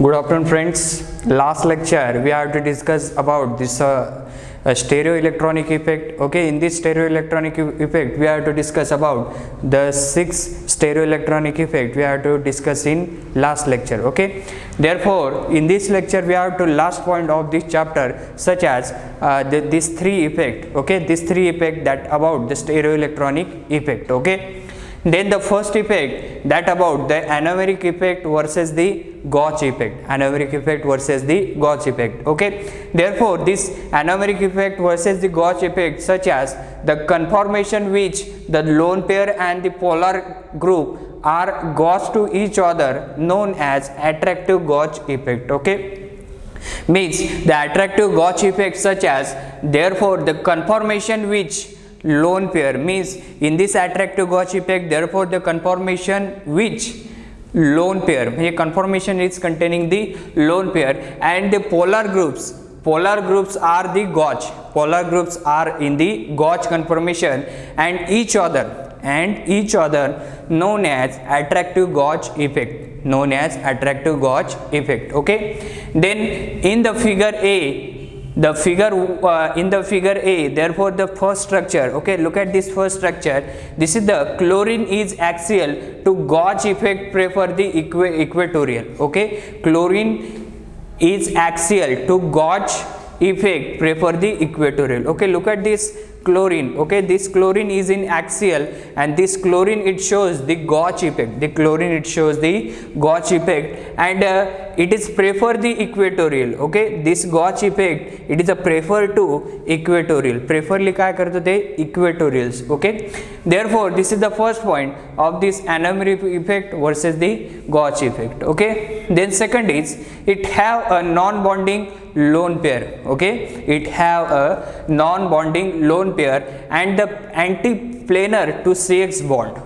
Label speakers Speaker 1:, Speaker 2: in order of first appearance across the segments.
Speaker 1: Good afternoon, friends. Last lecture we have to discuss about this stereoelectronic effect. Okay, in this stereoelectronic effect we have to discuss about the 6 stereoelectronic effect we have to discuss in last lecture. Okay, therefore in this lecture we have to last point of this chapter, such as these 3 effect. Okay, these 3 effect that about the stereoelectronic effect. Okay, then the first effect that about the anomeric effect versus the Gauge effect. Anomeric effect versus the Gauge effect. Okay, therefore this anomeric effect versus the Gauge effect, such as the conformation which the lone pair and the polar group are gauge to each other, known as attractive gauge effect. Okay, means the attractive gauge effect, such as therefore the conformation which lone pair, means in this attractive gauge effect, therefore the conformation which lone pair, conformation is containing the lone pair and the polar groups are the gauge, polar groups are in the gauge conformation and each other known as attractive gauge effect, known as attractive gauge effect. Okay, then in the figure A, in the figure A, therefore the first structure, okay, look at this first structure. This is the chlorine is axial to gauge effect prefer the equatorial. Okay, chlorine is axial to gauge effect prefer the equatorial. Okay, look at this chlorine. Okay, this chlorine is in axial and this chlorine it shows the gauge effect, the chlorine it shows the gauge effect and it is prefer the equatorial. Okay, this gauge effect it is a prefer to equatorial, preferly काय करतो ते equatorials. Okay, therefore this is the first point of this anomeric effect versus the gauge effect. Okay, then second is it have a non-bonding lone pair. Okay, it have a non-bonding lone pair and the anti-planar to CX bond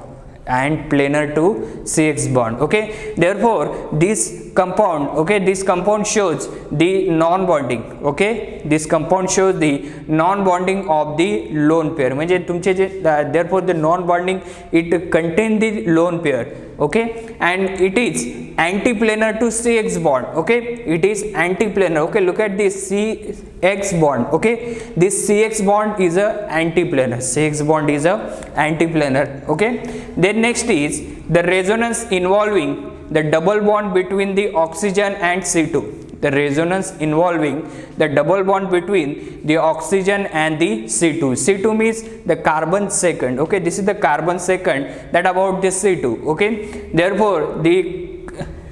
Speaker 1: and planar to CX bond. Okay, therefore this compound, okay, this compound shows the non-bonding. Okay, this compound shows the non-bonding of the lone pair, म्हणजे तुमचे जे therefore the non-bonding it contain the lone pair. Okay, and it is anti-planar to CX bond. Okay, it is anti-planar. Okay, look at this CX bond. Okay, this CX bond is a anti-planar, CX bond is a anti-planar. Okay, then next is the resonance involving the double bond between the oxygen and C2. The resonance involving the double bond between the oxygen and the C2. C2 means the carbon second. Okay, this is the carbon second that about the C2. Okay, therefore the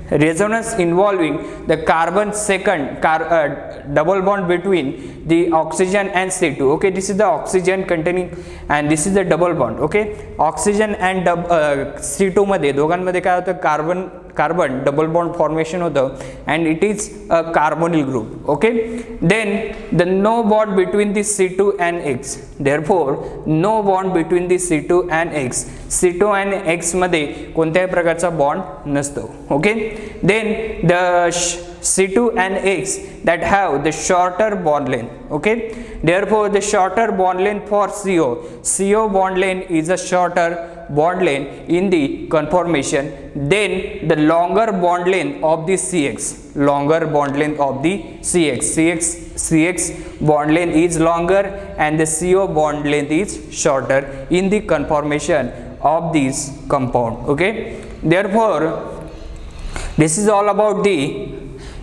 Speaker 1: resonance involving the carbon second double bond between the oxygen and C2. Okay, this is the oxygen containing and this is the double bond. Okay, oxygen and C2 मध्ये दोघांमध्ये काय होतं, carbon double bond formation होतं and it is a carbonyl group. Okay, then the no bond between the C2 and X, therefore no bond between the C2 and X, C2 and X मध्ये कोणत्याही प्रकारचा bond नसतो. Okay, then the C2 and X that have the shorter bond length. Okay, therefore the shorter bond length for CO bond length is a shorter bond length in the conformation, then the longer bond length of the CX, longer bond length of the CX bond length is longer and the CO bond length is shorter in the conformation of this compound. Okay, therefore this is all about the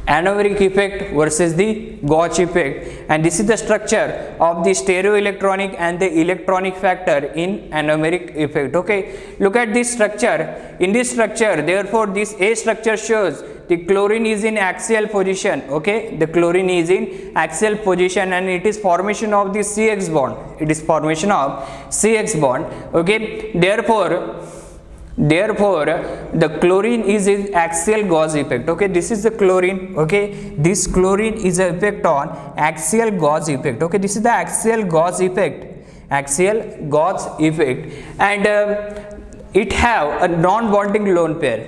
Speaker 1: anomeric effect versus the Gauge effect, and this is the structure of the stereoelectronic and the electronic factor in anomeric effect. Okay, look at this structure. In this structure, therefore this A structure shows the chlorine is in axial position. Okay, the chlorine is in axial position and it is formation of the CX bond, it is formation of CX bond. Okay, therefore the chlorine is in axial gauge effect. Okay, this is the chlorine. Okay, this chlorine is an effect on axial gauge effect. Okay, this is the axial gauge effect, and it have a non-bonding lone pair,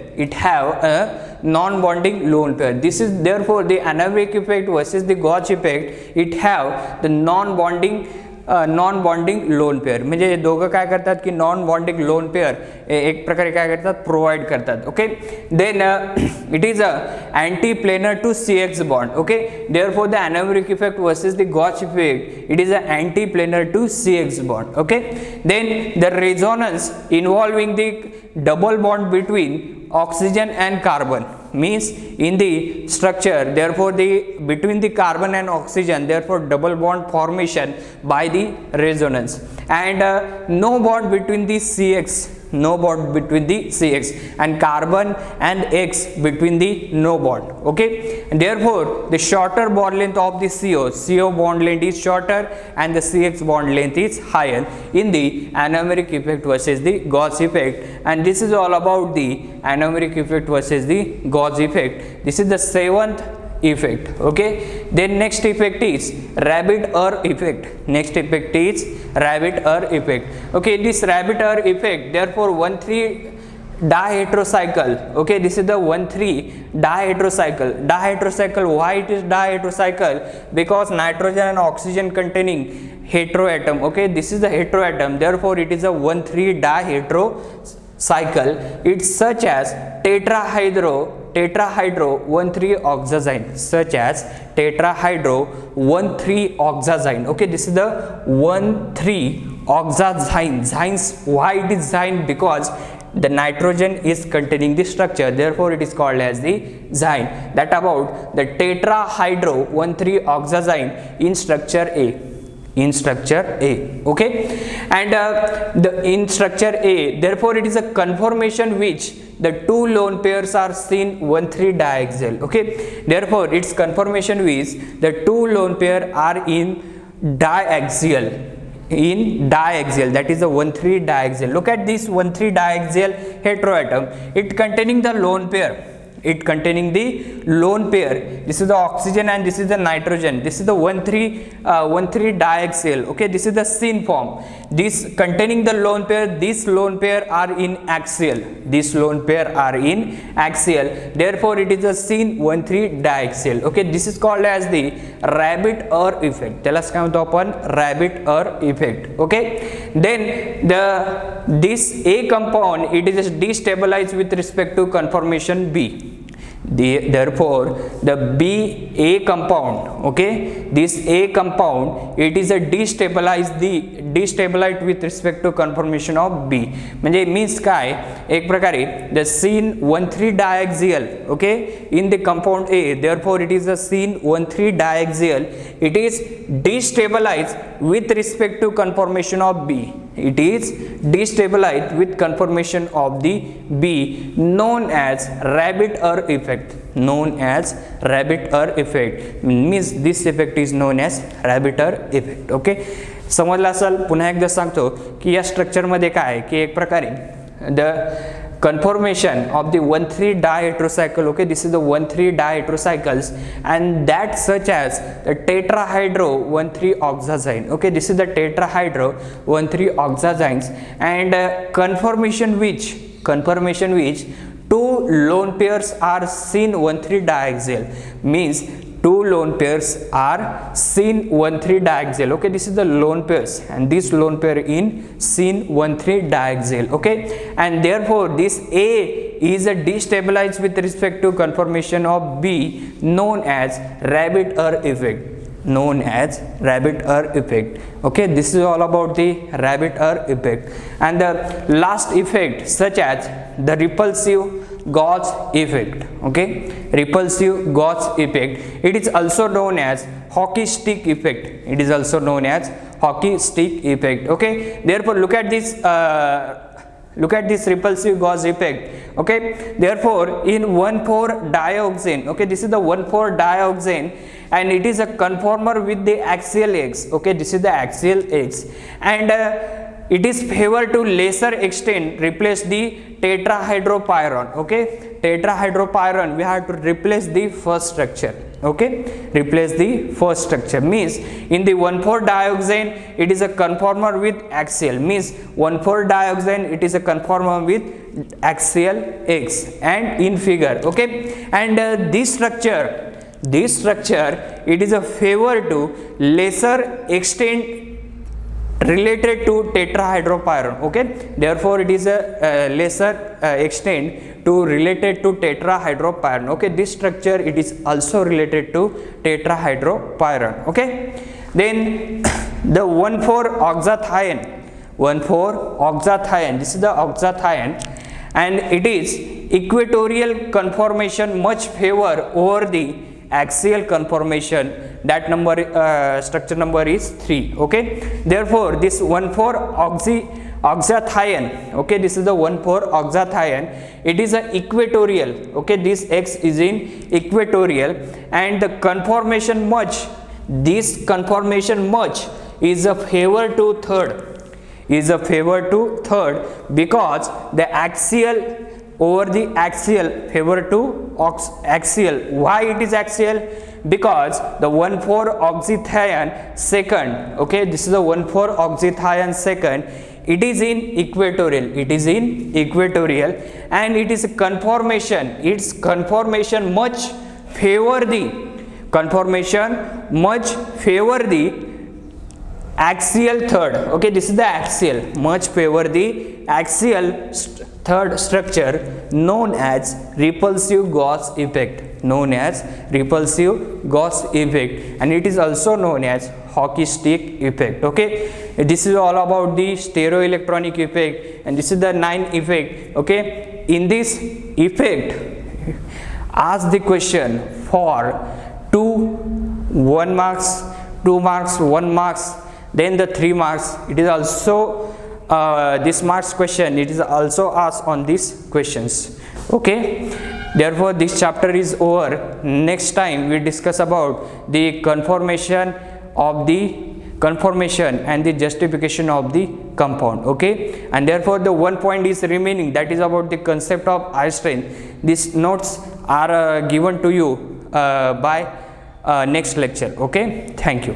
Speaker 1: this is therefore the anomeric effect versus the Gauge effect, it have the non-bonding non bonding lone pair, म्हणजे हे दोघं काय करतात की non bonding lone pair एक प्रकारे काय करतात provide करतात. Okay, then it is a anti planar to CX bond. Okay, therefore the anomeric effect versus the gauche effect it is a anti planar to CX bond. Okay, then the resonance involving the double bond between oxygen and carbon means in the structure, therefore the between the carbon and oxygen, therefore double bond formation by the resonance, and no bond between the CX, no bond between the CX, and carbon and X between the no bond. Okay, and therefore the shorter bond length of the CO bond length is shorter and the CX bond length is higher in the anomeric effect versus the Gauss effect. And this is all about the anomeric effect versus the Gauss effect. This is the 7th effect. Okay, then next effect is Rabbit-Err effect. Next effect is Rabbit-Err effect. Okay, this Rabbit-Err effect, therefore 1,3 diheterocycle. Okay, this is the 1,3 diheterocycle. Diheterocycle, why it is diheterocycle? Because nitrogen and oxygen containing heteroatom. Okay, this is the heteroatom, therefore it is a 1,3 diheterocycle. It's such as tetrahydro 1,3-oxazyme, such as tetrahydro 1,3-oxazyme. Okay, this is the 1,3-oxazyme. Zymes, why it is zyme? Because the nitrogen is containing the structure, therefore it is called as the zyme. That about the tetrahydro 1,3-oxazyme in structure A. In structure A. Okay, and in structure A, therefore it is a conformation which the two lone pairs are seen 1,3 diaxial. Okay, therefore its conformation which the two lone pair are in diaxial, that is the 1,3 diaxial. Look at this 1,3 diaxial heteroatom, it containing the lone pair, this is the oxygen and this is the nitrogen. This is the 1,3 diaxial. Okay, this is the syn form, this containing the lone pair, this lone pair are in axial, therefore it is a syn 1,3 diaxial. Okay, this is called as the Rabbit-Err effect. त्यालाच काय म्हणतो आपण Rabbit-Err effect. Okay, then this A compound, it is destabilized with respect to conformation B. Therefore the A compound, okay, this A compound, it is a destabilized with respect to conformation of B. म्हणजे means काय, एक प्रकारे the syn 1,3 diaxial, okay, in the compound A, therefore it is a syn 1,3 diaxial, it is destabilized with respect to conformation of B. It is destabilized with conformation of the B, known as Rabbit-Err effect. Means this effect is known as Rabbit-Err effect. Okay, समजलं असेल. पुन्हा एकदा सांगतो की या structure मध्ये काय की एक प्रकारे the conformation of the 1,3 diheterocycle. Okay, this is the 1,3 diheterocycles, and that such as the tetrahydro 1,3-oxazyme. Okay, this is the tetrahydro 1,3-oxazymes, and conformation which two lone pairs are syn 1,3 diaxial, means two lone pairs are syn 1,3 diaxial. Okay, this is the lone pairs, and this lone pair in syn 1,3 diaxial. Okay, and therefore this A is a destabilized with respect to conformation of B, known as Rabbit-Err effect. Okay, this is all about the Rabbit-Err effect. And the last effect, such as the repulsive Gauss effect. Okay, repulsive Gauss effect, it is also known as hockey stick effect. Okay, therefore look at this repulsive Gauss effect. Okay, therefore in 1,4-dioxane, okay, this is the 1,4-dioxane, and it is a conformer with the axial X. Okay, this is the axial X, and it is favored to lesser extent replace the tetrahydropyron. Okay, tetrahydropyron, we have to replace the first structure. Okay, replace the first structure, means in the 1,4-dioxane it is a conformer with axial, means 1,4-dioxane it is a conformer with axial X, and in figure. Okay, and this structure it is a favor to lesser extent related to tetrahydropyron. Okay, therefore it is a lesser extent to related to tetrahydropyron. Okay, this structure it is also related to tetrahydropyron. Okay, then the 1,4-oxathione, 1,4-oxathione, this is the oxathione, and it is equatorial conformation much favor over the axial conformation. That number structure number is 3. Okay, therefore this 1,4-oxathione, okay, this is the 1,4-oxathione, it is a equatorial. Okay, this X is in equatorial, and the conformation much, this conformation much is a favor to third, because the axial over the axial favor to axial. Why it is axial? Because the 1,4-oxathione second, okay, this is the 1,4-oxathione second, it is in equatorial, and it is a conformation, its conformation much favor the axial third. Okay, this is the axial, much favor the axial third structure, known as repulsive Gauss effect, and it is also known as hockey stick effect. Okay, this is all about the stereoelectronic effect, and this is the 9th effect. Okay, in this effect, ask the question for 1 marks, 2 marks, 1 marks, then the 3 marks. It is also this marks question, it is also asked on these questions. Okay, therefore this chapter is over. Next time we discuss about the conformation and the justification of the compound. Okay, and therefore the one point is remaining, that is about the concept of eye strain. These notes are given to you by next lecture. Okay, thank you.